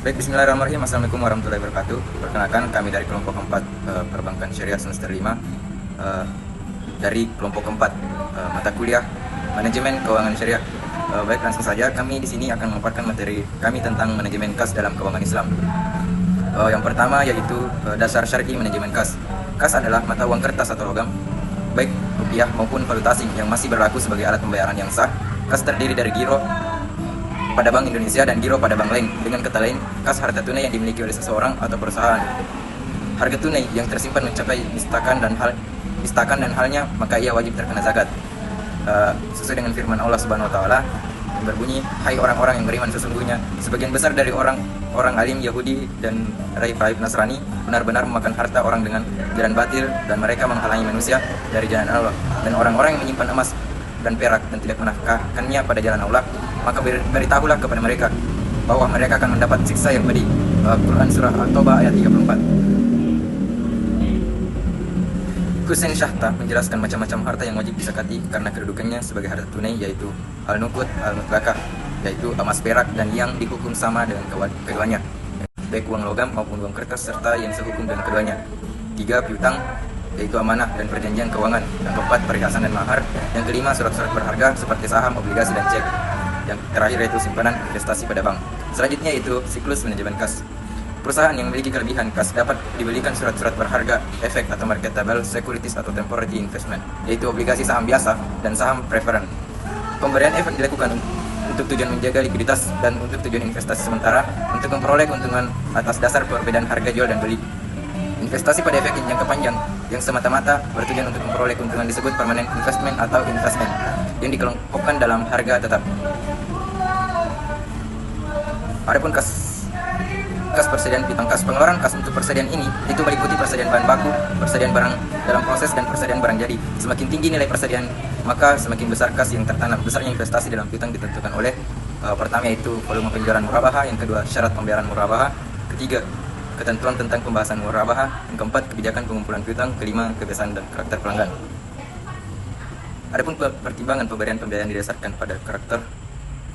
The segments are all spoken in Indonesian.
Baik, bismillahirrahmanirrahim. Assalamualaikum warahmatullahi wabarakatuh. Perkenalkan, kami dari kelompok keempat Perbankan Syariah semester 5 dari kelompok keempat mata kuliah Manajemen Keuangan Syariah. Baik, langsung saja kami di sini akan memaparkan materi kami tentang manajemen kas dalam keuangan Islam. Yang pertama yaitu dasar syar'i manajemen kas. Kas adalah mata uang kertas atau logam, baik rupiah maupun valuta asing yang masih berlaku sebagai alat pembayaran yang sah. Kas terdiri dari giro pada Bank Indonesia dan giro pada bank lain. Dengan kata lain, kas harta tunai yang dimiliki oleh seseorang atau perusahaan. Harga tunai yang tersimpan mencapai mistakan dan halnya, maka ia wajib terkena zakat. Sesuai dengan firman Allah Subhanahu wa taala yang berbunyi, "Hai orang-orang yang beriman, sesungguhnya sebagian besar dari orang alim Yahudi dan raib Nasrani benar-benar memakan harta orang dengan jalan batil, dan mereka menghalangi manusia dari jalan Allah. Dan orang-orang yang menyimpan emas dan perak dan tidak menafkahkannya pada jalan Allah, maka beritahulah kepada mereka bahwa mereka akan mendapat siksa yang pedih." Quran Surah At-Taubah ayat 34. Hussein Shahta menjelaskan macam-macam harta yang wajib disakati karena kedudukannya sebagai harta tunai, yaitu al-nuqud, al-mutlaqah, yaitu emas, perak, dan yang dihukum sama dengan keduanya, baik uang logam maupun uang kertas, serta yang sehukum dengan keduanya. 3. Piutang, yaitu amanah dan perjanjian keuangan. Yang keempat, perhiasan dan mahar. Yang kelima, surat-surat berharga seperti saham, obligasi, dan cek. Yang terakhir yaitu simpanan investasi pada bank. Selanjutnya yaitu siklus manajemen kas. Perusahaan yang memiliki kelebihan kas dapat dibelikan surat-surat berharga, efek atau marketable securities atau temporary investment, yaitu obligasi saham biasa dan saham preferen. Pemberian efek dilakukan untuk tujuan menjaga likuiditas dan untuk tujuan investasi sementara untuk memperoleh keuntungan atas dasar perbedaan harga jual dan beli. Investasi pada efek jangka panjang yang semata-mata bertujuan untuk memperoleh keuntungan disebut permanent investment atau investment yang dikelompokkan dalam harga tetap. Adapun kas persediaan piutang kas, pengeluaran kas untuk persediaan ini itu meliputi persediaan bahan baku, persediaan barang dalam proses, dan persediaan barang jadi. Semakin tinggi nilai persediaan, maka semakin besar kas yang tertanam. Besarnya investasi dalam piutang ditentukan oleh pertama yaitu volume penjualan murabahah, yang kedua syarat pembayaran murabahah, ketiga ketentuan tentang pembahasan murabahah, yang keempat kebijakan pengumpulan piutang, kelima kebiasaan dan karakter pelanggan. Adapun pertimbangan pembayaran didasarkan pada karakter.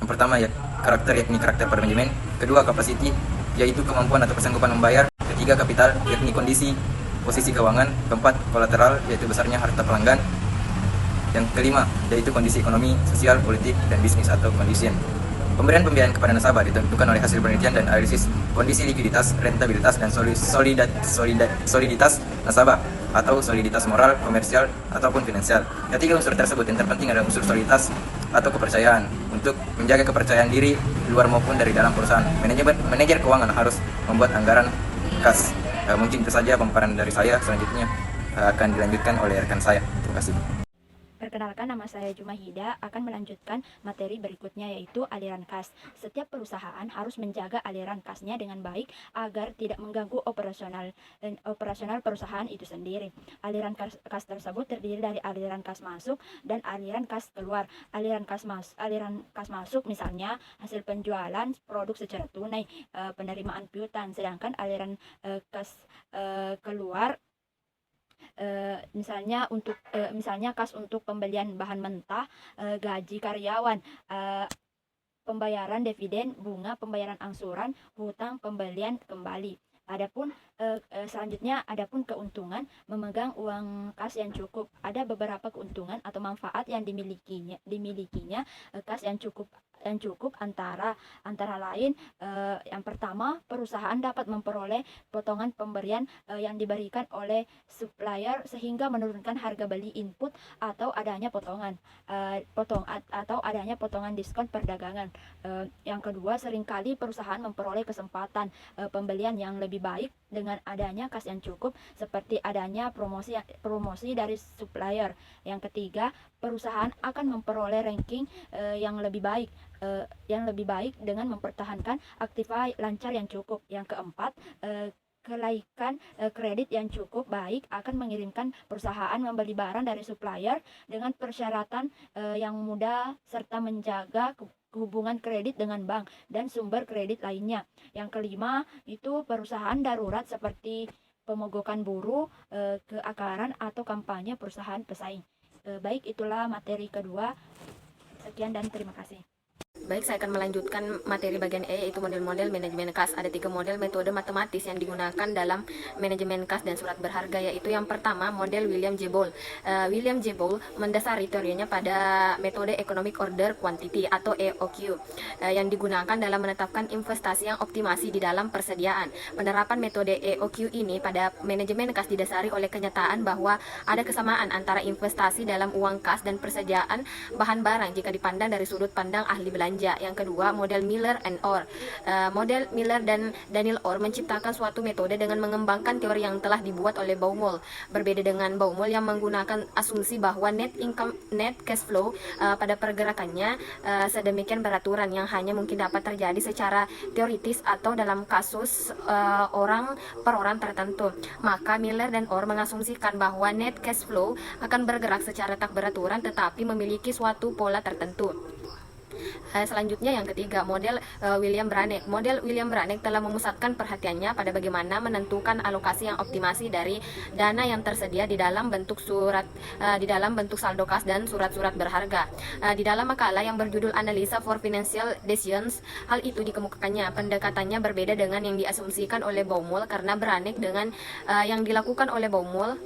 Yang pertama ya karakter, yakni karakter pada manajemen. Kedua, capacity, yaitu kemampuan atau kesanggupan membayar. Ketiga, kapital, yakni kondisi posisi keuangan. Keempat, kolateral, yaitu besarnya harta pelanggan. Yang kelima, yaitu kondisi ekonomi, sosial, politik, dan bisnis atau condition. Pemberian pembiayaan kepada nasabah ditentukan oleh hasil penelitian dan analisis kondisi likuiditas, rentabilitas, dan soliditas nasabah atau soliditas moral, komersial, ataupun finansial. Ketiga unsur tersebut yang terpenting adalah unsur soliditas atau kepercayaan untuk menjaga kepercayaan diri luar maupun dari dalam perusahaan. Manajer keuangan harus membuat anggaran kas. Mungkin itu saja pemaparan dari saya. Selanjutnya akan dilanjutkan oleh rekan saya. Terima kasih. Perkenalkan, nama saya Jumahida, akan melanjutkan materi berikutnya yaitu aliran kas. Setiap perusahaan harus menjaga aliran kasnya dengan baik agar tidak mengganggu operasional perusahaan itu sendiri. Aliran kas tersebut terdiri dari aliran kas masuk dan aliran kas keluar. Aliran kas masuk misalnya hasil penjualan produk secara tunai, penerimaan piutang, sedangkan aliran kas keluar misalnya kas untuk pembelian bahan mentah, gaji karyawan, pembayaran dividen, bunga, pembayaran angsuran, hutang, pembelian kembali. Selanjutnya adapun keuntungan memegang uang kas yang cukup. Ada beberapa keuntungan atau manfaat yang dimilikinya kas yang cukup antara lain, yang pertama, perusahaan dapat memperoleh potongan pemberian yang diberikan oleh supplier sehingga menurunkan harga beli input atau adanya potongan diskon perdagangan. Yang kedua, seringkali perusahaan memperoleh kesempatan pembelian yang lebih baik dengan adanya kas yang cukup, seperti adanya promosi dari supplier. Yang ketiga, perusahaan akan memperoleh ranking yang lebih baik dengan mempertahankan aktiva lancar yang cukup. Yang keempat, kelaikan kredit yang cukup baik akan mengirimkan perusahaan membeli barang dari supplier dengan persyaratan yang mudah serta menjaga hubungan kredit dengan bank dan sumber kredit lainnya. Yang kelima, itu perusahaan darurat seperti pemogokan buruh, keakaran atau kampanye perusahaan pesaing. Baik, itulah materi kedua. Sekian dan terima kasih. Baik, saya akan melanjutkan materi bagian E, yaitu model-model manajemen kas. Ada 3 model metode matematis yang digunakan dalam manajemen kas dan surat berharga, yaitu yang pertama model William J. Ball. William J. Ball mendasari teorinya pada metode Economic Order Quantity atau EOQ yang digunakan dalam menetapkan investasi yang optimasi di dalam persediaan. Penerapan metode EOQ ini pada manajemen kas didasari oleh kenyataan bahwa ada kesamaan antara investasi dalam uang kas dan persediaan bahan barang jika dipandang dari sudut pandang ahli belanja. Yang kedua, model Miller and Orr. Model Miller dan Daniel Orr menciptakan suatu metode dengan mengembangkan teori yang telah dibuat oleh Baumol. Berbeda dengan Baumol yang menggunakan asumsi bahwa net income, net cash flow pada pergerakannya sedemikian beraturan yang hanya mungkin dapat terjadi secara teoritis atau dalam kasus orang per orang tertentu. Maka Miller dan Orr mengasumsikan bahwa net cash flow akan bergerak secara tak beraturan tetapi memiliki suatu pola tertentu. Selanjutnya yang ketiga, model William Branek. Model William Branek telah memusatkan perhatiannya pada bagaimana menentukan alokasi yang optimasi dari dana yang tersedia di dalam bentuk saldo kas dan surat-surat berharga. Di dalam makalah yang berjudul Analysis for Financial Decisions, hal itu dikemukakannya. Pendekatannya berbeda dengan yang diasumsikan oleh Baumol karena Branek dengan yang dilakukan oleh Baumol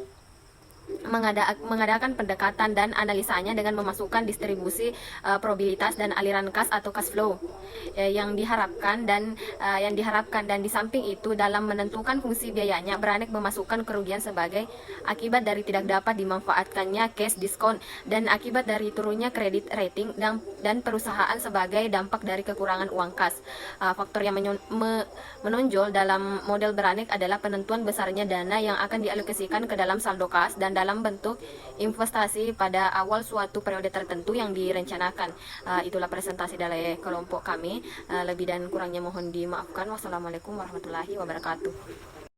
mengadakan pendekatan dan analisanya dengan memasukkan distribusi probabilitas dan aliran kas atau cash flow yang diharapkan dan di samping itu dalam menentukan fungsi biayanya Branek memasukkan kerugian sebagai akibat dari tidak dapat dimanfaatkannya cash discount dan akibat dari turunnya kredit rating dan perusahaan sebagai dampak dari kekurangan uang kas. Faktor yang menonjol dalam model Branek adalah penentuan besarnya dana yang akan dialokasikan ke dalam saldo kas dan dalam bentuk investasi pada awal suatu periode tertentu yang direncanakan. Itulah presentasi dari kelompok kami. Lebih dan kurangnya mohon dimaafkan. Wassalamualaikum warahmatullahi wabarakatuh.